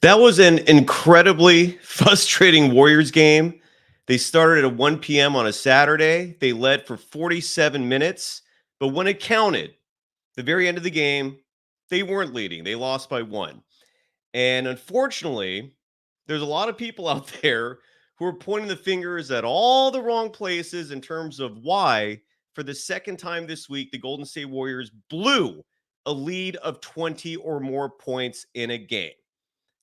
That was an incredibly frustrating Warriors game. They started at 1 p.m. on a Saturday. They led for 47 minutes. But when it counted, the very end of the game, they weren't leading. They lost by 1. And unfortunately, there's a lot of people out there who are pointing the fingers at all the wrong places in terms of why, for the second time this week, the Golden State Warriors blew a lead of 20 or more points in a game.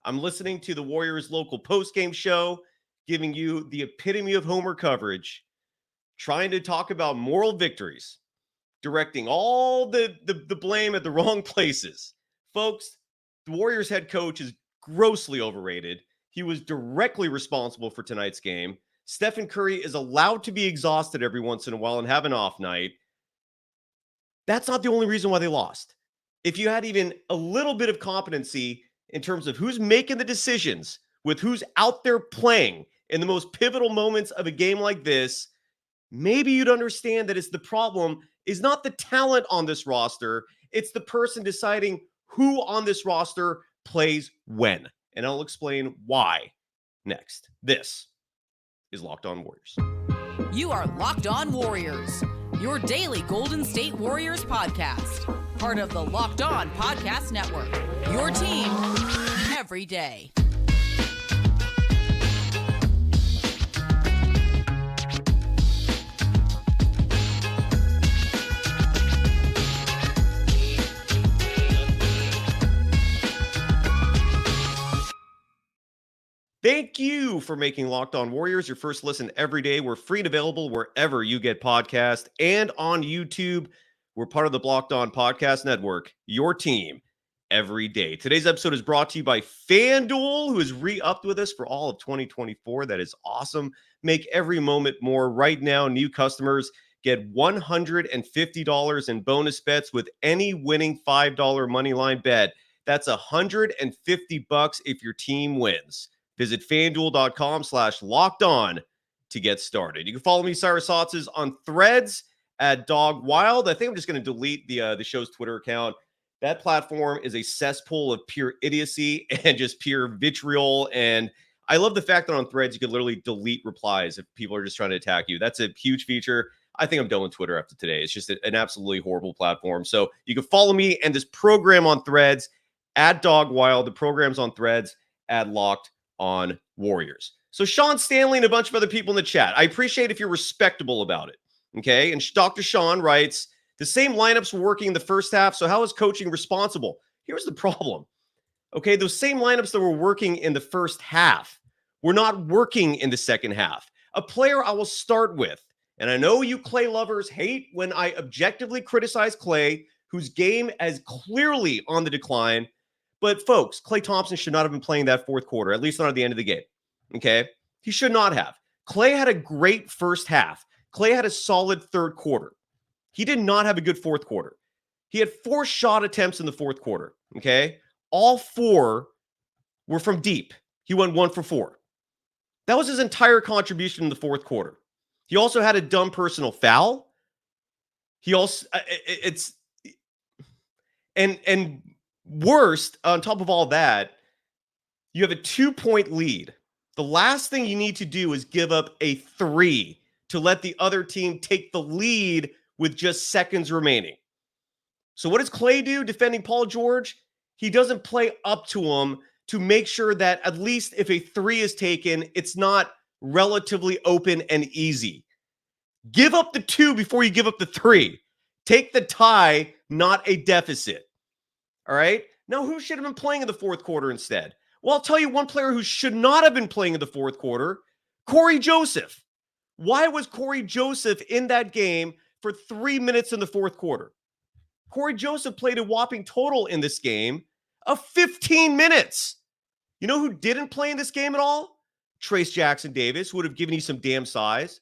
I'm listening to the Warriors local postgame show, giving you the epitome of homer coverage, trying to talk about moral victories, directing all the blame at the wrong places. Folks, the Warriors head coach is grossly overrated. He was directly responsible for tonight's game. Stephen Curry is allowed to be exhausted every once in a while and have an off night. That's not the only reason why they lost. If you had even a little bit of competency in terms of who's making the decisions with who's out there playing in the most pivotal moments of a game like this, maybe you'd understand that it's the problem is not the talent on this roster. It's the person deciding who on this roster plays when. And I'll explain why next. This is Locked On Warriors. You are Locked On Warriors, your daily Golden State Warriors podcast. Part of the Locked On Podcast Network, your team every day. Thank you for making Locked On Warriors your first listen every day. We're free and available wherever you get podcasts and on YouTube. We're part of the Locked On Podcast Network, your team every day. Today's episode is brought to you by FanDuel, who is re-upped with us for all of 2024. That is awesome. Make every moment more. Right now, new customers get $150 in bonus bets with any winning $5 moneyline bet. That's $150 if your team wins. Visit FanDuel.com/LockedOn to get started. You can follow me, Cyrus Saatsaz, on Threads at Dog Wild. I think I'm just going to delete the show's Twitter account. That platform is a cesspool of pure idiocy and just pure vitriol. And I love the fact that on Threads, you can literally delete replies if people are just trying to attack you. That's a huge feature. I think I'm done with Twitter after today. It's just an absolutely horrible platform. So you can follow me and this program on Threads at Dog Wild. The program's on Threads at Locked On Warriors. So Sean Stanley and a bunch of other people in the chat. I appreciate if you're respectable about it. Okay. And Dr. Sean writes, the same lineups were working in the first half. So how is coaching responsible? Here's the problem. Okay. Those same lineups that were working in the first half were not working in the second half. A player I will start with, and I know you Klay lovers hate when I objectively criticize Klay, whose game is clearly on the decline. But folks, Klay Thompson should not have been playing that fourth quarter, at least not at the end of the game. Okay. He should not have. Klay had a great first half. Klay had a solid third quarter. He did not have a good fourth quarter. He had 4 shot attempts in the fourth quarter. Okay. All 4 were from deep. He went 1 for 4. That was his entire contribution in the fourth quarter. He also had a dumb personal foul. He also, and worst, on top of all that, you have a 2-point lead. The last thing you need to do is give up a 3 to let the other team take the lead with just seconds remaining. So what does Klay do defending Paul George? He doesn't play up to him to make sure that at least if a 3 is taken, it's not relatively open and easy. Give up the 2 before you give up the 3. Take the tie, not a deficit. All right? Now, who should have been playing in the fourth quarter instead? Well, I'll tell you one player who should not have been playing in the fourth quarter, Cory Joseph. Why was Cory Joseph in that game for 3 minutes in the fourth quarter? Cory Joseph played a whopping total in this game of 15 minutes. You know who didn't play in this game at all? Trayce Jackson-Davis, who would have given you some damn size.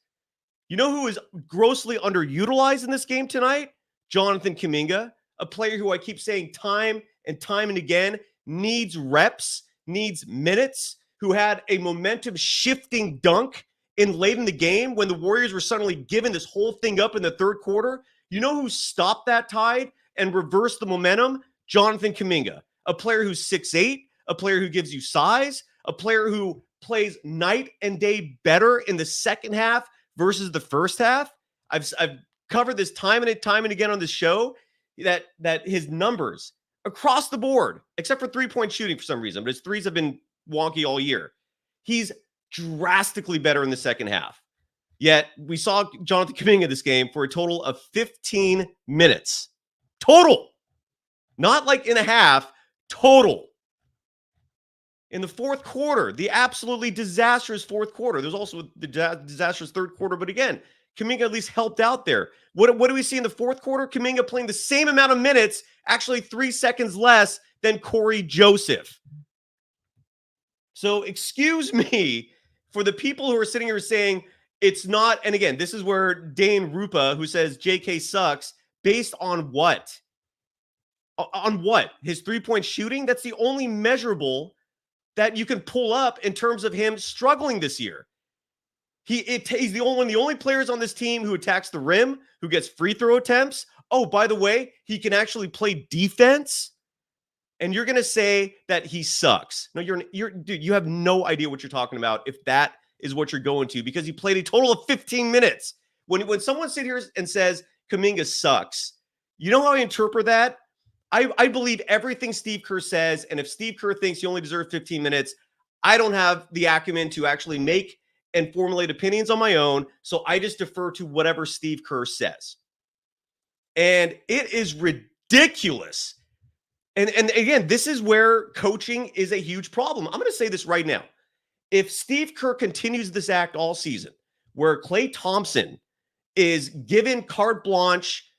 You know who is grossly underutilized in this game tonight? Jonathan Kuminga, a player who I keep saying time and again needs reps, needs minutes, who had a momentum shifting dunk late in the game when the Warriors were suddenly giving this whole thing up in the third quarter. You know who stopped that tide and reversed the momentum? Jonathan Kuminga, a player who's 6'8", a player who gives you size, a player who plays night and day better in the second half versus the first half. I've covered this time and again on this show that his numbers across the board, except for 3-point shooting for some reason, but his threes have been wonky all year. He's drastically better in the second half. Yet we saw Jonathan Kuminga this game for a total of 15 minutes. Total. Not like in a half, total. In the fourth quarter, the absolutely disastrous fourth quarter. There's also the disastrous third quarter, but again, Kuminga at least helped out there. What do we see in the fourth quarter? Kuminga playing the same amount of minutes, actually 3 seconds less than Cory Joseph. So excuse me for the people who are sitting here saying it's not, and again, this is where Dane Rupa, who says JK sucks, based on what? On what? His 3-point shooting? That's the only measurable that you can pull up in terms of him struggling this year. He's the only players on this team who attacks the rim, who gets free throw attempts. Oh, by the way, he can actually play defense. And you're going to say that he sucks. No, dude, you have no idea what you're talking about if that is what you're going to, because he played a total of 15 minutes. When someone sits here and says Kuminga sucks, you know how I interpret that? I believe everything Steve Kerr says, and if Steve Kerr thinks he only deserves 15 minutes, I don't have the acumen to actually make and formulate opinions on my own, so I just defer to whatever Steve Kerr says. And it is ridiculous. And again, this is where coaching is a huge problem. I'm going to say this right now. If Steve Kerr continues this act all season, where Klay Thompson is given carte blanche,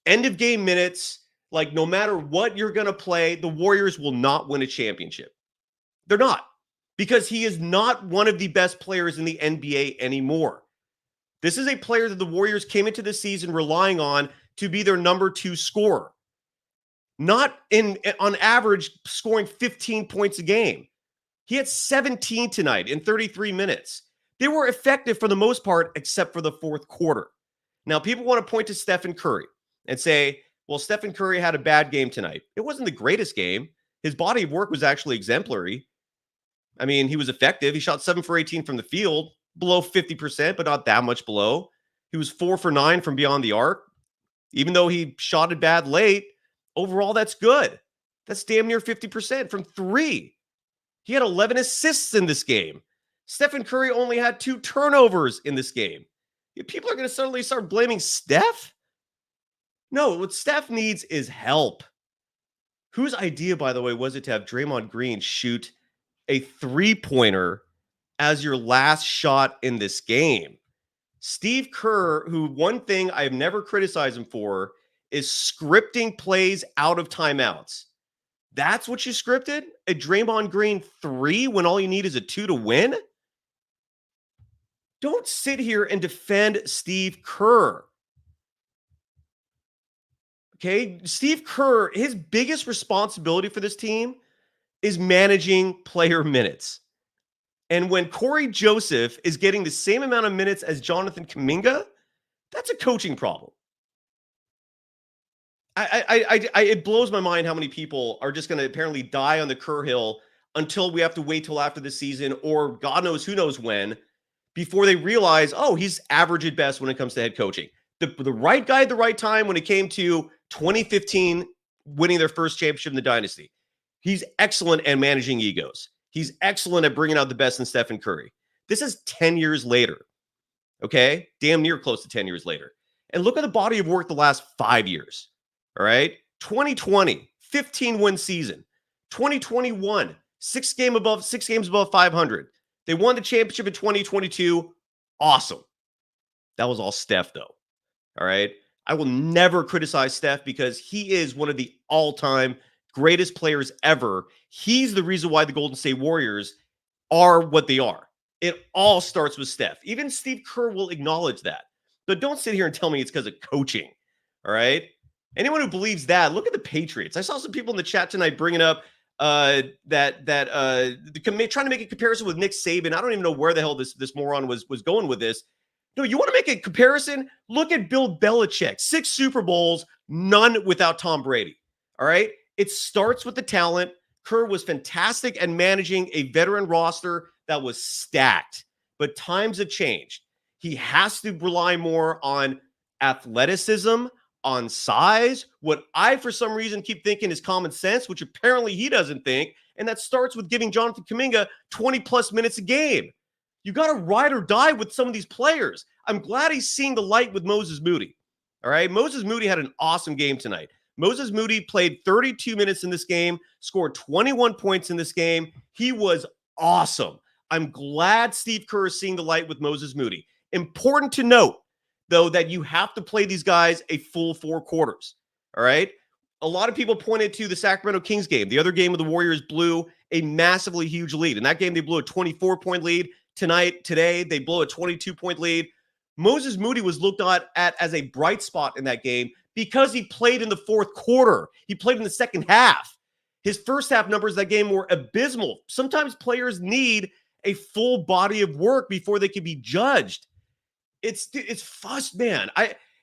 end of game minutes, like no matter what you're going to play, the Warriors will not win a championship. They're not, because he is not one of the best players in the NBA anymore. This is a player that the Warriors came into the season relying on to be their number 2 scorer. Not on average scoring 15 points a game. He had 17 tonight in 33 minutes. They were effective for the most part, except for the fourth quarter. Now, people want to point to Stephen Curry and say, well, Stephen Curry had a bad game tonight. It wasn't the greatest game. His body of work was actually exemplary. I mean, he was effective. He shot 7 for 18 from the field, below 50%, but not that much below. He was 4 for 9 from beyond the arc. Even though he shot it bad late, overall, that's good. That's damn near 50% from 3. He had 11 assists in this game. Stephen Curry only had 2 turnovers in this game. People are going to suddenly start blaming Steph? No, what Steph needs is help. Whose idea, by the way, was it to have Draymond Green shoot a 3-pointer as your last shot in this game? Steve Kerr, who one thing I've never criticized him for is scripting plays out of timeouts. That's what you scripted? A Draymond Green 3 when all you need is a 2 to win? Don't sit here and defend Steve Kerr. Okay, Steve Kerr, his biggest responsibility for this team is managing player minutes. And when Cory Joseph is getting the same amount of minutes as Jonathan Kuminga, that's a coaching problem. It blows my mind how many people are just going to apparently die on the Kerr hill until we have to wait till after the season, or God knows who knows when, before they realize, oh, he's average at best when it comes to head coaching. The right guy at the right time when it came to 2015 winning their first championship in the dynasty. He's excellent at managing egos. He's excellent at bringing out the best in Stephen Curry. This is 10 years later, okay? Damn near close to 10 years later. And look at the body of work the last 5 years, all right? 2020, 15-win season. 2021, 6 games above 500. They won the championship in 2022. Awesome. That was all Steph, though, all right? I will never criticize Steph because he is one of the all-time greatest players ever. He's the reason why the Golden State Warriors are what they are. It all starts with Steph. Even Steve Kerr will acknowledge that. But don't sit here and tell me it's because of coaching, all right? Anyone who believes that, look at the Patriots. I saw some people in the chat tonight bringing up trying to make a comparison with Nick Saban. I don't even know where the hell this moron was going with this. No, you want to make a comparison? Look at Bill Belichick. 6 Super Bowls, none without Tom Brady. All right? It starts with the talent. Kerr was fantastic at managing a veteran roster that was stacked, but times have changed. He has to rely more on athleticism, on size, what I, for some reason, keep thinking is common sense, which apparently he doesn't think. And that starts with giving Jonathan Kuminga 20 plus minutes a game. You got to ride or die with some of these players. I'm glad he's seeing the light with Moses Moody. All right. Moses Moody had an awesome game tonight. Moses Moody played 32 minutes in this game, scored 21 points in this game. He was awesome. I'm glad Steve Kerr is seeing the light with Moses Moody. Important to note, though, that you have to play these guys a full 4 quarters. All right. A lot of people pointed to the Sacramento Kings game. The other game of the Warriors blew a massively huge lead. In that game, they blew a 24-point lead. Today, they blow a 22-point lead. Moses Moody was looked at as a bright spot in that game because he played in the 4th quarter. He played in the second half. His first half numbers that game were abysmal. Sometimes players need a full body of work before they can be judged. It's fuss, man.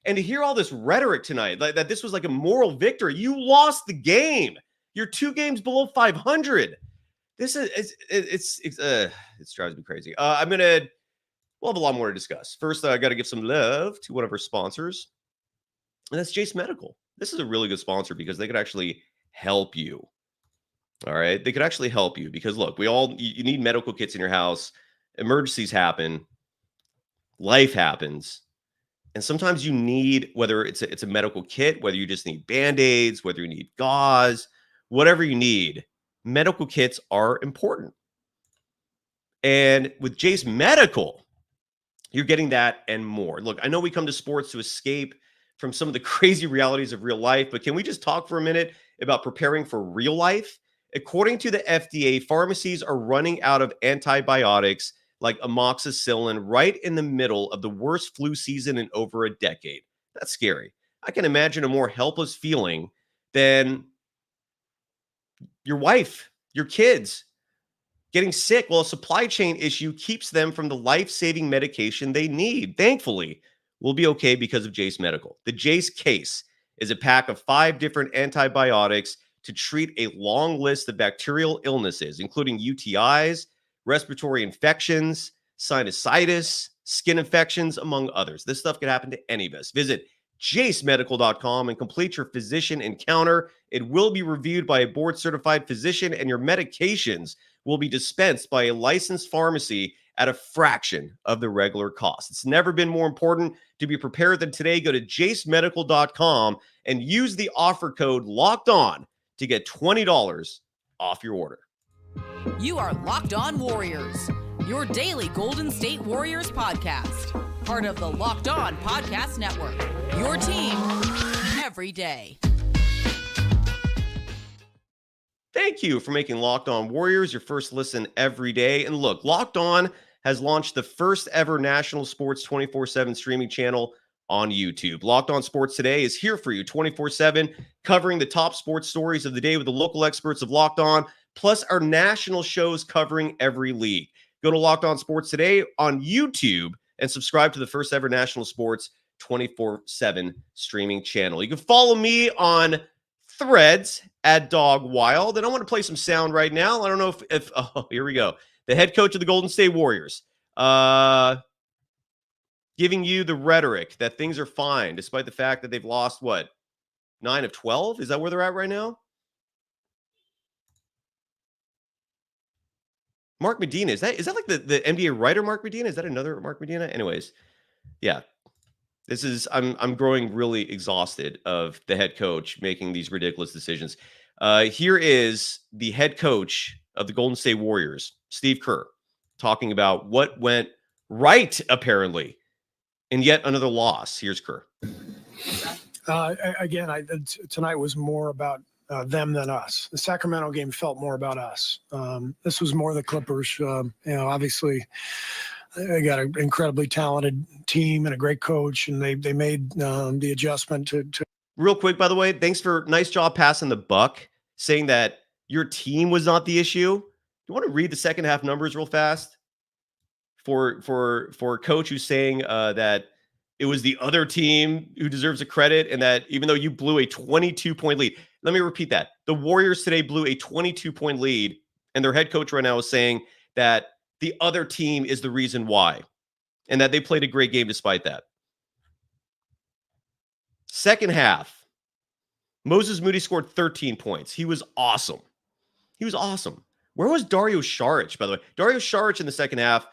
And to hear all this rhetoric tonight, that this was like a moral victory. You lost the game. You're 2 games below 500. This is it drives me crazy. We'll have a lot more to discuss. First, I got to give some love to one of our sponsors, and that's Jace Medical. This is a really good sponsor because they could actually help you. All right, they could actually help you because look, you need medical kits in your house. Emergencies happen, life happens, and sometimes you need, whether it's a medical kit, whether you just need Band-Aids, whether you need gauze, whatever you need. Medical kits are important. And with Jace Medical, you're getting that and more. Look, I know we come to sports to escape from some of the crazy realities of real life, but can we just talk for a minute about preparing for real life? According to the FDA, pharmacies are running out of antibiotics like amoxicillin right in the middle of the worst flu season in over a decade. That's scary. I can imagine a more helpless feeling than your wife, your kids getting sick while a supply chain issue keeps them from the life-saving medication they need. Thankfully, we'll be okay because of Jace Medical. The Jace case is a pack of 5 different antibiotics to treat a long list of bacterial illnesses, including UTIs, respiratory infections, sinusitis, skin infections, among others. This stuff could happen to any of us. Visit jacemedical.com and complete your physician encounter. It will be reviewed by a board-certified physician, and your medications will be dispensed by a licensed pharmacy at a fraction of the regular cost. It's never been more important to be prepared than today. Go to jacemedical.com and use the offer code LOCKEDON to get $20 off your order. You are Locked On Warriors, your daily Golden State Warriors podcast. Part of the Locked On Podcast Network, your team every day. Thank you for making Locked On Warriors your first listen every day. And look, Locked On has launched the first ever national sports 24/7 streaming channel on YouTube. Locked On Sports Today is here for you 24/7, covering the top sports stories of the day with the local experts of Locked On, plus our national shows covering every league. Go to Locked On Sports Today on YouTube and subscribe to the first ever national sports 24/7 streaming channel. You can follow me on Threads at Dog Wild. And I want to play some sound right now. I don't know if oh, here we go. The head coach of the Golden State Warriors giving you the rhetoric that things are fine, despite the fact that they've lost, 9 of 12? Is that where they're at right now? Mark Medina, is that like the NBA writer Mark Medina? Is that another Mark Medina? Anyways, yeah. I'm growing really exhausted of the head coach making these ridiculous decisions. Here is the head coach of the Golden State Warriors, Steve Kerr, talking about what went right, apparently, in yet another loss. Here's Kerr. Tonight was more about them than us. The Sacramento game felt more about us. This was more the Clippers. Obviously, they got an incredibly talented team and a great coach, and they made the adjustment to. Real quick, by the way, thanks for nice job passing the buck, saying that your team was not the issue. You want to read the second half numbers real fast for a coach who's saying that it was the other team who deserves a credit, and that even though you blew a 22-point lead, let me repeat that. The Warriors today blew a 22-point lead, and their head coach right now is saying that the other team is the reason why, and that they played a great game despite that. Second half, Moses Moody scored 13 points. He was awesome. He was awesome. Where was Dario Saric, by the way? Dario Saric in the second half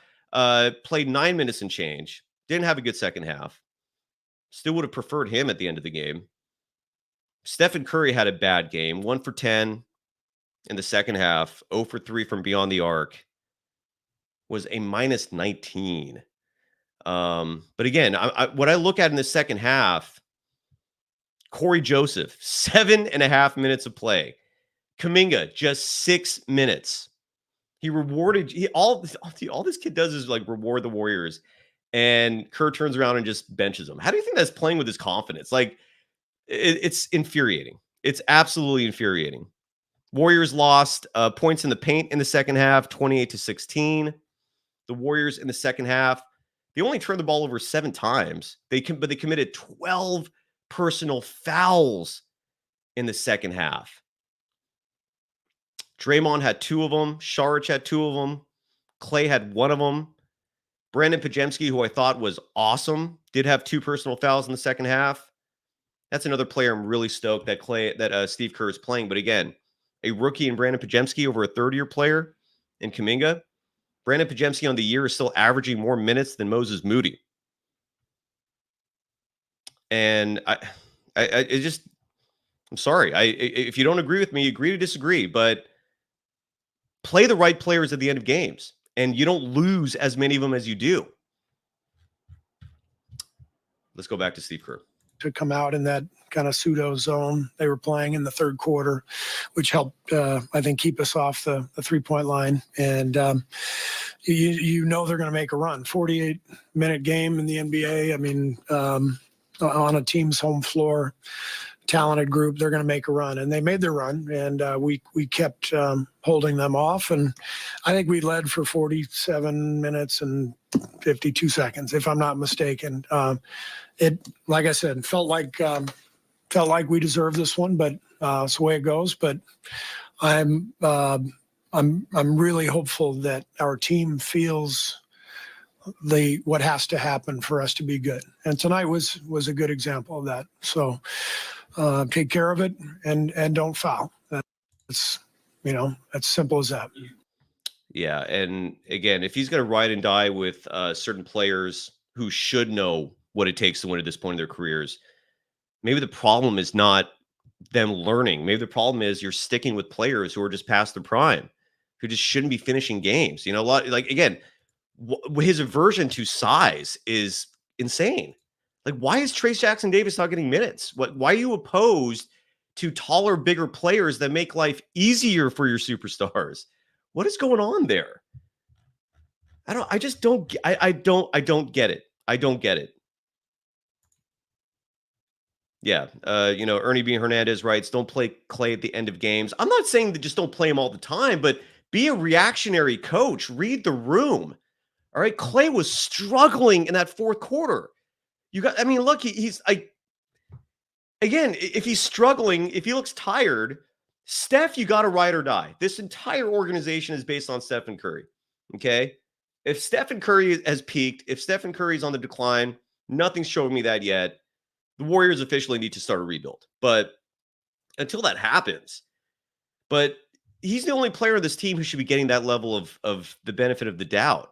played 9 minutes and change. Didn't have a good second half. Still would have preferred him at the end of the game. Stephen Curry had a bad game. 1 for 10 in the second half. 0 for 3 from beyond the arc. Was a minus 19. But again, what I look at in the second half, Cory Joseph, 7.5 minutes of play. Kuminga, just 6 minutes. He rewarded all this kid does is like reward the Warriors, and Kerr turns around and just benches him. How do you think that's playing with his confidence? Like, it's infuriating. It's absolutely infuriating. Warriors lost points in the paint in the second half, 28-16. The Warriors in the second half, they only turned the ball over 7 times. But they committed 12 personal fouls in the second half. Draymond had 2 of them. Saric had 2 of them. Klay had 1 of them. Brandon Pajemski, who I thought was awesome, did have 2 personal fouls in the second half. That's another player I'm really stoked that Steve Kerr is playing. But again, a rookie in Brandon Pajemski over a third-year player in Kuminga. Brandon Pajemski on the year is still averaging more minutes than Moses Moody. And I'm sorry. If you don't agree with me, agree to disagree. But play the right players at the end of games, and you don't lose as many of them as you do. Let's go back to Steve Kerr. To come out in that kind of pseudo zone they were playing in the third quarter, which helped, I think, keep us off the 3-point line. And you know they're going to make a run. 48-minute game in the NBA. I mean, on a team's home floor, talented group, they're going to make a run, and they made their run, and we kept holding them off, and I think we led for 47 minutes and 52 seconds, if I'm not mistaken. It, like I said, felt like we deserved this one, but it's the way it goes. But I'm really hopeful that our team feels what has to happen for us to be good, and tonight was a good example of that. So. Take care of it and don't foul. That's as simple as that. Yeah, and again, if he's going to ride and die with certain players who should know what it takes to win at this point in their careers, maybe the problem is not them learning. Maybe the problem is you're sticking with players who are just past their prime, who just shouldn't be finishing games. A lot, like, again, his aversion to size is insane. Like, why is Trayce Jackson-Davis not getting minutes? Why are you opposed to taller, bigger players that make life easier for your superstars? What is going on there? I don't get it. I don't get it. Yeah. Ernie B. Hernandez writes, don't play Klay at the end of games. I'm not saying that just don't play him all the time, but be a reactionary coach. Read the room. All right. Klay was struggling in that fourth quarter. Look, again, if he's struggling, if he looks tired, Steph, you got to ride or die. This entire organization is based on Stephen Curry. Okay. If Stephen Curry has peaked, if Stephen Curry is on the decline, nothing's showing me that yet. The Warriors officially need to start a rebuild. But until that happens, but he's the only player on this team who should be getting that level of the benefit of the doubt.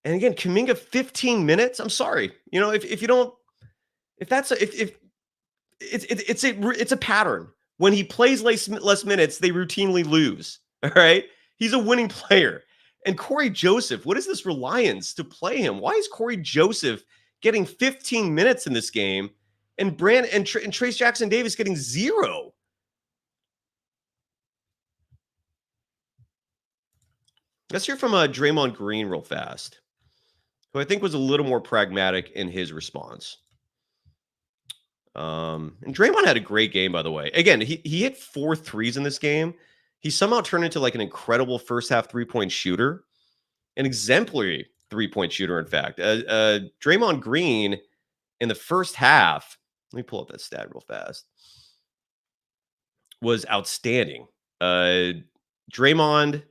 And again, Kuminga 15 minutes. I'm sorry. It's a pattern. When he plays less minutes, they routinely lose. All right. He's a winning player. And Cory Joseph, what is this reliance to play him? Why is Cory Joseph getting 15 minutes in this game and Trayce Jackson-Davis getting 0? Let's hear from Draymond Green real fast, who I think was a little more pragmatic in his response. And Draymond had a great game, by the way. Again, he hit 4 threes in this game. He somehow turned into like an incredible first half 3-point shooter, an exemplary 3-point shooter, in fact. Draymond Green in the first half, let me pull up that stat real fast, was outstanding. Draymond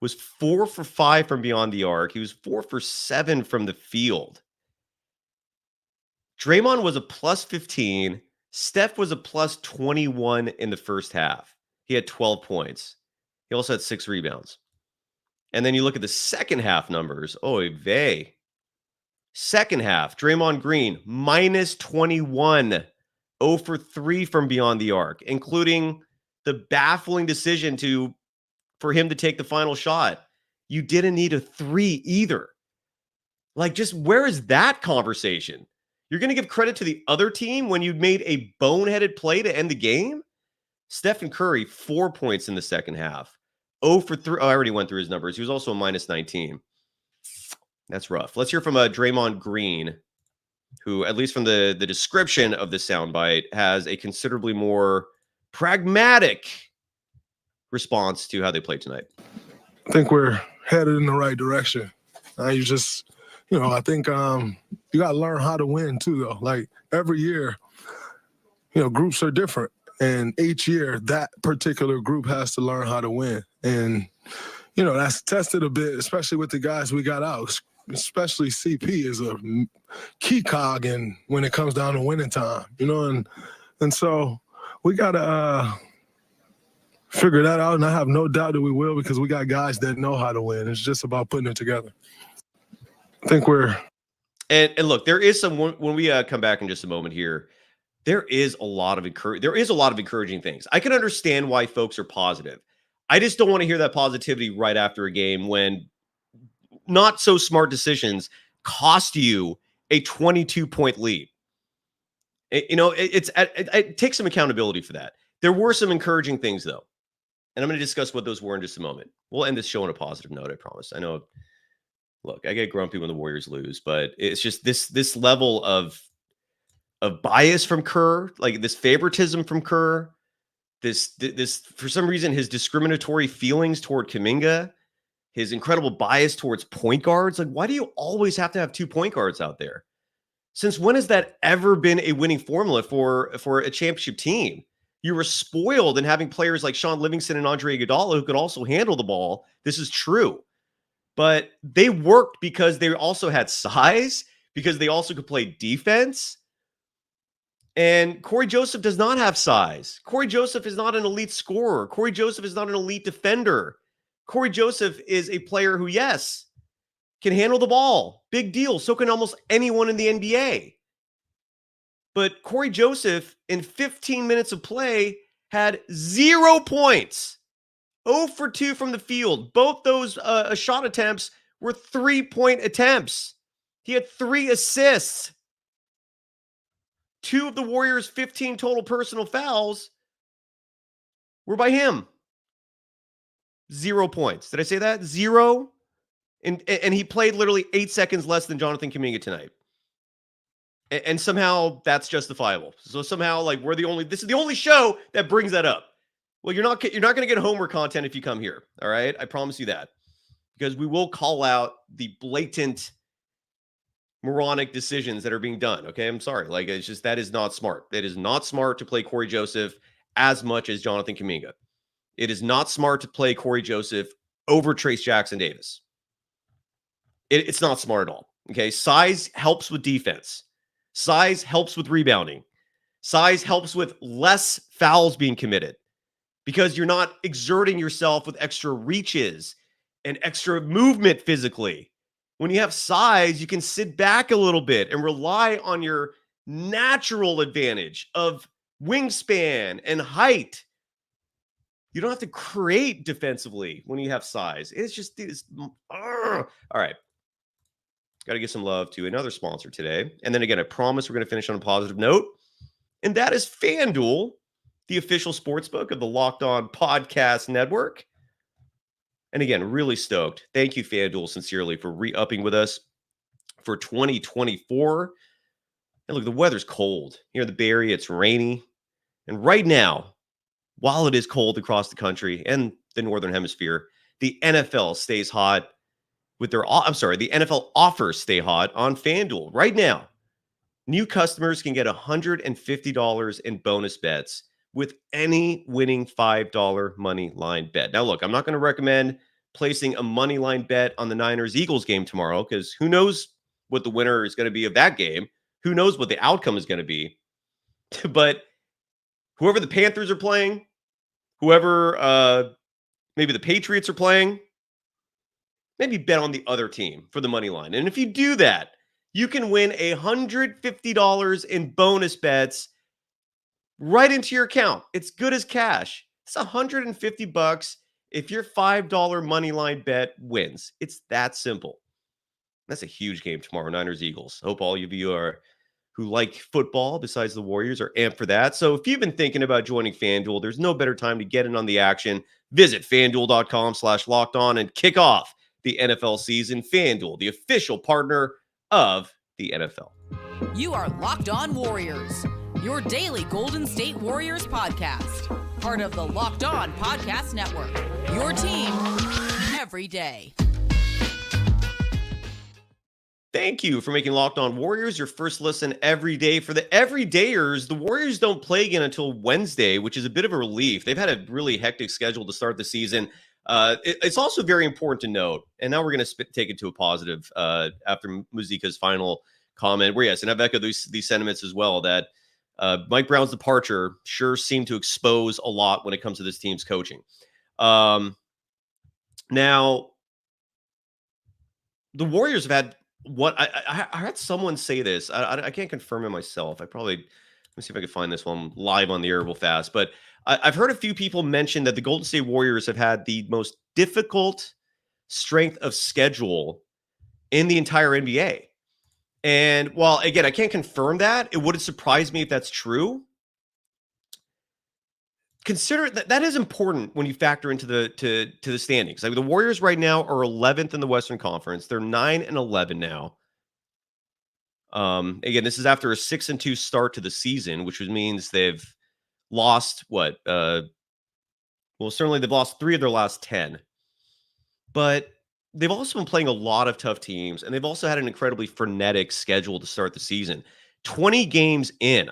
was 4 for 5 from beyond the arc. He was 4 for 7 from the field. Draymond was a plus 15. Steph was a plus 21 in the first half. He had 12 points. He also had 6 rebounds. And then you look at the second half numbers. Oy vey. Second half, Draymond Green, minus 21. 0 for 3 from beyond the arc, including the baffling decision for him to take the final shot. You didn't need a 3 either. Like, just where is that conversation? You're going to give credit to the other team when you made a boneheaded play to end the game? Stephen Curry, 4 points in the second half. 0 for 3. Oh, I already went through his numbers. He was also a minus 19. That's rough. Let's hear from Draymond Green, who, at least from the description of the soundbite, has a considerably more pragmatic response to how they played tonight. I think we're headed in the right direction. I think you got to learn how to win too, though. Like, every year, groups are different. And each year, that particular group has to learn how to win. And, that's tested a bit, especially with the guys we got out. Especially CP is a key cog when it comes down to winning time, and so we got to figure that out. And I have no doubt that we will, because we got guys that know how to win. It's just about putting it together. I think we're. And look, there is some, when we come back in just a moment here, there is a lot of encouraging things. I can understand why folks are positive. I just don't want to hear that positivity right after a game when not so smart decisions cost you a 22-point lead. It takes some accountability for that. There were some encouraging things, though, and I'm going to discuss what those were in just a moment. We'll end this show on a positive note, I promise. I know, look, I get grumpy when the Warriors lose, but it's just this level of bias from Kerr, like this favoritism from Kerr, this for some reason, his discriminatory feelings toward Kuminga, his incredible bias towards point guards. Like, why do you always have to have 2 point guards out there? Since when has that ever been a winning formula for a championship team? You were spoiled in having players like Sean Livingston and Andre Iguodala who could also handle the ball. This is true. But they worked because they also had size, because they also could play defense. And Cory Joseph does not have size. Cory Joseph is not an elite scorer. Cory Joseph is not an elite defender. Cory Joseph is a player who, yes, can handle the ball. Big deal. So can almost anyone in the NBA. But Cory Joseph, in 15 minutes of play, had 0 points. 0 for 2 from the field. Both those shot attempts were 3-point attempts. He had 3 assists. 2 of the Warriors' 15 total personal fouls were by him. 0 points. Did I say that? 0? And he played literally 8 seconds less than Jonathan Kuminga tonight. And somehow that's justifiable. So somehow, like, this is the only show that brings that up. Well, you're not going to get homework content if you come here. All right. I promise you that, because we will call out the blatant moronic decisions that are being done. Okay. I'm sorry. Like, it's just, that is not smart. It is not smart to play Cory Joseph as much as Jonathan Kuminga. It is not smart to play Cory Joseph over Trace Jackson Davis. It's not smart at all. Okay. Size helps with defense. Size helps with rebounding. Size helps with less fouls being committed, because you're not exerting yourself with extra reaches and extra movement physically. When you have size, you can sit back a little bit and rely on your natural advantage of wingspan and height. You don't have to create defensively when you have size. It's just all right. Got to give some love to another sponsor today. And then again, I promise we're going to finish on a positive note. And that is FanDuel, the official sportsbook of the Locked On Podcast Network. And again, really stoked. Thank you, FanDuel, sincerely, for re-upping with us for 2024. And look, the weather's cold. Here in the Bay Area, it's rainy. And right now, while it is cold across the country and the Northern Hemisphere, the NFL stays hot with the NFL offers stay hot on FanDuel. Right now, new customers can get $150 in bonus bets with any winning $5 money line bet. Now, look, I'm not going to recommend placing a money line bet on the Niners-Eagles game tomorrow because who knows what the winner is going to be of that game. Who knows what the outcome is going to be. But whoever the Panthers are playing, whoever maybe the Patriots are playing, maybe bet on the other team for the money line. And if you do that, you can win $150 in bonus bets right into your account. It's good as cash. It's $150 if your $5 money line bet wins. It's that simple. That's a huge game tomorrow, Niners-Eagles. Hope all of you who like football besides the Warriors are amped for that. So if you've been thinking about joining FanDuel, there's no better time to get in on the action. Visit FanDuel.com/lockedon and kick off the NFL season. FanDuel, the official partner of the NFL. You are Locked On Warriors, your daily Golden State Warriors podcast. Part of the Locked On Podcast Network, your team every day. Thank you for making Locked On Warriors your first listen every day. For the everydayers, the Warriors don't play again until Wednesday, which is a bit of a relief. They've had a really hectic schedule to start the season. It's also very important to note, and now we're going to take it to a positive after Muzika's final comment, where yes, and I've echoed these sentiments as well, that Mike Brown's departure sure seemed to expose a lot when it comes to this team's coaching. Now, the Warriors have had what I heard someone say this. I can't confirm it myself. Let me see if I can find this one live on the air real fast. But I've heard a few people mention that the Golden State Warriors have had the most difficult strength of schedule in the entire NBA. And while, again, I can't confirm that, it wouldn't surprise me if that's true. Consider that is important when you factor into the standings. Like the Warriors right now are 11th in the Western Conference. They're 9-11 now. Again, this is after a 6-2 start to the season, which means they've lost what? Certainly they've lost 3 of their last 10. But they've also been playing a lot of tough teams, and they've also had an incredibly frenetic schedule to start the season. 20 games in.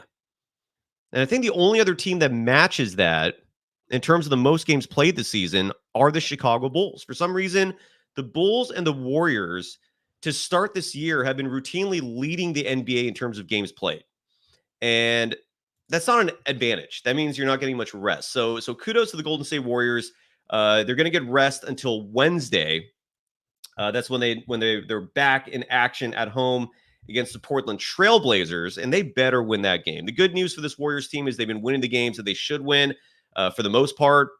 And I think the only other team that matches that in terms of the most games played this season are the Chicago Bulls. For some reason, the Bulls and the Warriors to start this year have been routinely leading the NBA in terms of games played. And that's not an advantage. That means you're not getting much rest. So kudos to the Golden State Warriors. They're going to get rest until Wednesday. That's when they're back in action at home against the Portland Trail Blazers, and they better win that game. The good news for this Warriors team is they've been winning the games that they should win for the most part.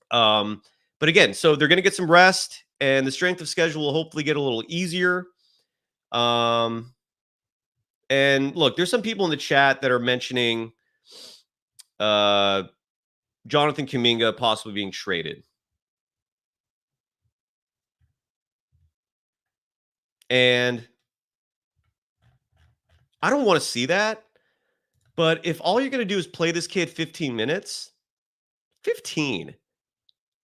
But again, so they're going to get some rest, and the strength of schedule will hopefully get a little easier. And look, there's some people in the chat that are mentioning Jonathan Kuminga possibly being traded. And I don't want to see that, but if all you're going to do is play this kid 15 minutes, 15.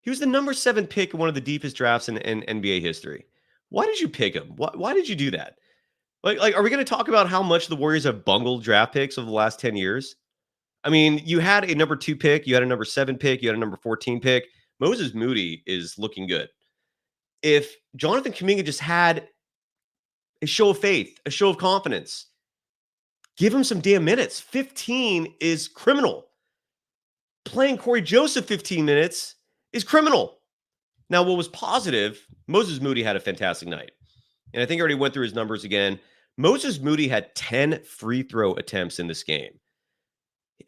He was the number 7 pick in one of the deepest drafts in NBA history. Why did you pick him? Why did you do that? Like, are we going to talk about how much the Warriors have bungled draft picks over the last 10 years? I mean, you had a number 2 pick, you had a number 7 pick, you had a number 14 pick. Moses Moody is looking good. If Jonathan Kuminga just had a show of faith, a show of confidence, give him some damn minutes. 15 is criminal. Playing Cory Joseph 15 minutes is criminal. Now, what was positive, Moses Moody had a fantastic night. And I think I already went through his numbers again. Moses Moody had 10 free throw attempts in this game.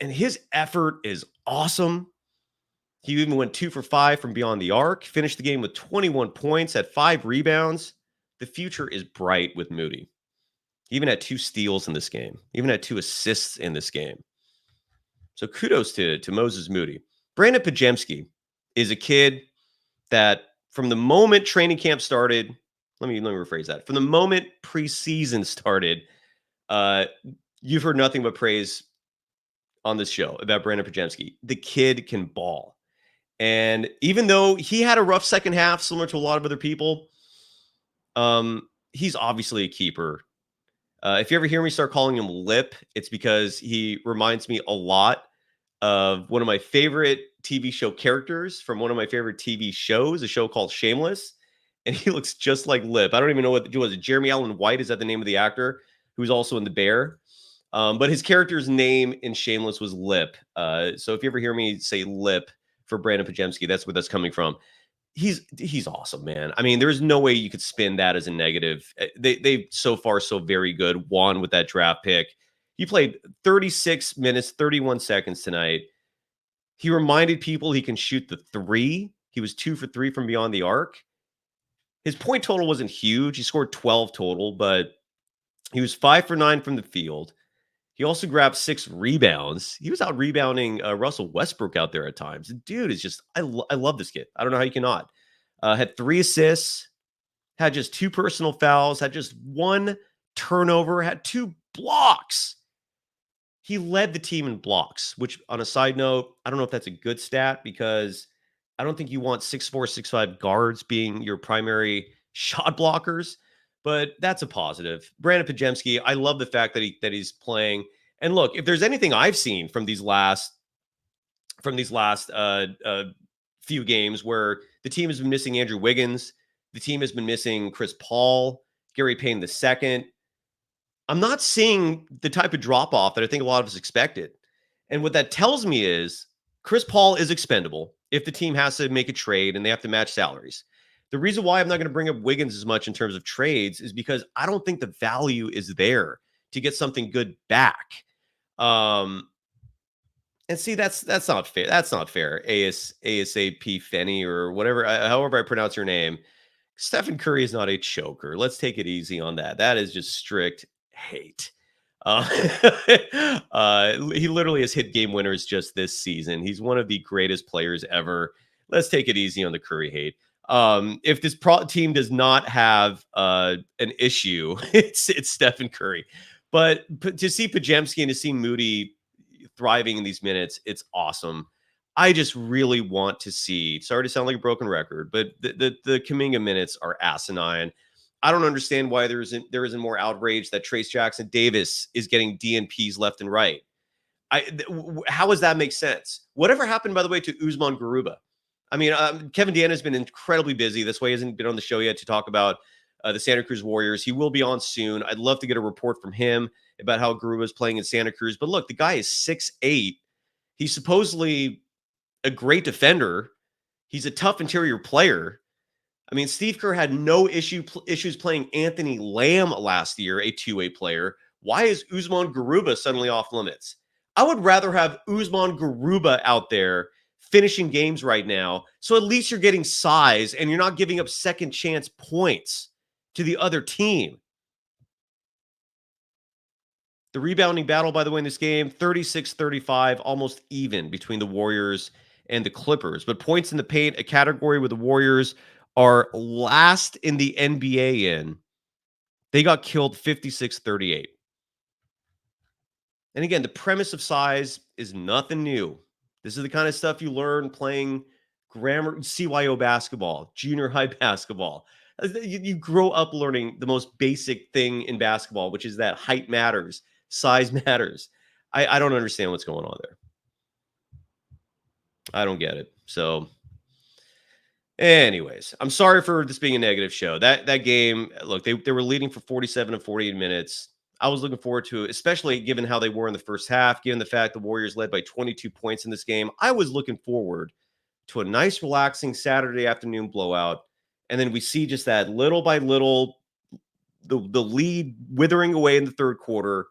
And his effort is awesome. He even went 2 for 5 from beyond the arc, finished the game with 21 points, had 5 rebounds. The future is bright with Moody. He even had 2 steals in this game. He even had 2 assists in this game. So kudos to Moses Moody. Brandon Pajemski is a kid that from the moment training camp started, let me rephrase that. From the moment preseason started, you've heard nothing but praise on this show about Brandon Pajemski. The kid can ball. And even though he had a rough second half, similar to a lot of other people, he's obviously a keeper. If you ever hear me start calling him Lip, it's because he reminds me a lot of one of my favorite TV show characters from one of my favorite TV shows, a show called Shameless. And he looks just like Lip. I don't even know what was it. Jeremy Allen White, is that the name of the actor who's also in The Bear? But his character's name in Shameless was Lip. So if you ever hear me say Lip for Brandon Pajemski, that's where that's coming from. He's awesome, man. I mean, there's no way you could spin that as a negative. They so far so very good. Won with that draft pick. He played 36 minutes, 31 seconds tonight. He reminded people he can shoot the three. He was 2 for 3 from beyond the arc. His point total wasn't huge. He scored 12 total, but he was 5 for 9 from the field. He also grabbed 6 rebounds. He was out rebounding Russell Westbrook out there at times. The dude is just, I love this kid. I don't know how you cannot. Had 3 assists, had just 2 personal fouls, had just 1 turnover, had 2 blocks. He led the team in blocks, which on a side note, I don't know if that's a good stat because I don't think you want 6'4", 6'5" guards being your primary shot blockers. But that's a positive. Brandon Pajemski, I love the fact that he's playing. And look, if there's anything I've seen from these last few games where the team has been missing Andrew Wiggins, the team has been missing Chris Paul, Gary Payne II. I'm not seeing the type of drop-off that I think a lot of us expected. And what that tells me is Chris Paul is expendable if the team has to make a trade and they have to match salaries. The reason why I'm not going to bring up Wiggins as much in terms of trades is because I don't think the value is there to get something good back. And see, that's not fair. That's not fair. ASAP Fenny or whatever, however I pronounce your name. Stephen Curry is not a choker. Let's take it easy on that. That is just strict hate. He literally has hit game winners just this season. He's one of the greatest players ever. Let's take it easy on the Curry hate. If this team does not have an issue, it's Stephen Curry. But to see Pajemski and to see Moody thriving in these minutes, it's awesome. I just really want to see, sorry to sound like a broken record, but the Kuminga minutes are asinine. I don't understand why there isn't more outrage that Trace Jackson Davis is getting DNPs left and right. How does that make sense? Whatever happened, by the way, to Usman Garuba? I mean, Kevin Deanna has been incredibly busy. This way, he hasn't been on the show yet to talk about the Santa Cruz Warriors. He will be on soon. I'd love to get a report from him about how Garuba is playing in Santa Cruz. But look, the guy is 6'8". He's supposedly a great defender. He's a tough interior player. I mean, Steve Kerr had no issues playing Anthony Lamb last year, a two-way player. Why is Usman Garuba suddenly off limits? I would rather have Usman Garuba out there finishing games right now, so at least you're getting size and you're not giving up second chance points to the other team. The rebounding battle, by the way, in this game, 36-35, almost even between the Warriors and the Clippers. But points in the paint, a category where the Warriors are last in the NBA in. They got killed 56-38. And again, the premise of size is nothing new. This is the kind of stuff you learn playing grammar, CYO basketball, junior high basketball. You grow up learning the most basic thing in basketball, which is that height matters, size matters. I don't understand what's going on there. I don't get it. So anyways, I'm sorry for this being a negative show. That game, look, they were leading for 47 and 48 minutes. I was looking forward to it, especially given how they were in the first half, given the fact the Warriors led by 22 points in this game. I was looking forward to a nice, relaxing Saturday afternoon blowout. And then we see just that little by little, the lead withering away in the third quarter.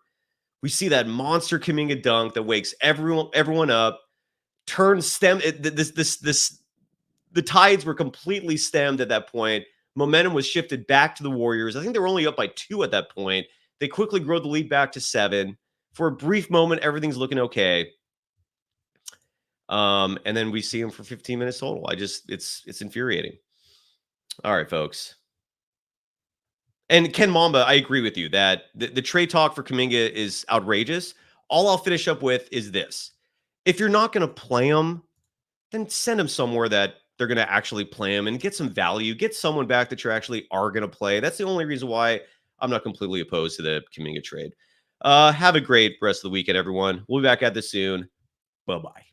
We see that monster Kuminga dunk that wakes everyone up, the tides were completely stemmed at that point. Momentum was shifted back to the Warriors. I think they were only up by 2 at that point. They quickly grow the lead back to 7. For a brief moment, everything's looking okay. And then we see him for 15 minutes total. It's infuriating. All right, folks. And Ken Mamba, I agree with you that the trade talk for Kuminga is outrageous. All I'll finish up with is this. If you're not going to play him, then send him somewhere that they're going to actually play him and get some value. Get someone back that you actually are going to play. That's the only reason why I'm not completely opposed to the Kuminga trade. Have a great rest of the weekend, everyone. We'll be back at this soon. Bye-bye.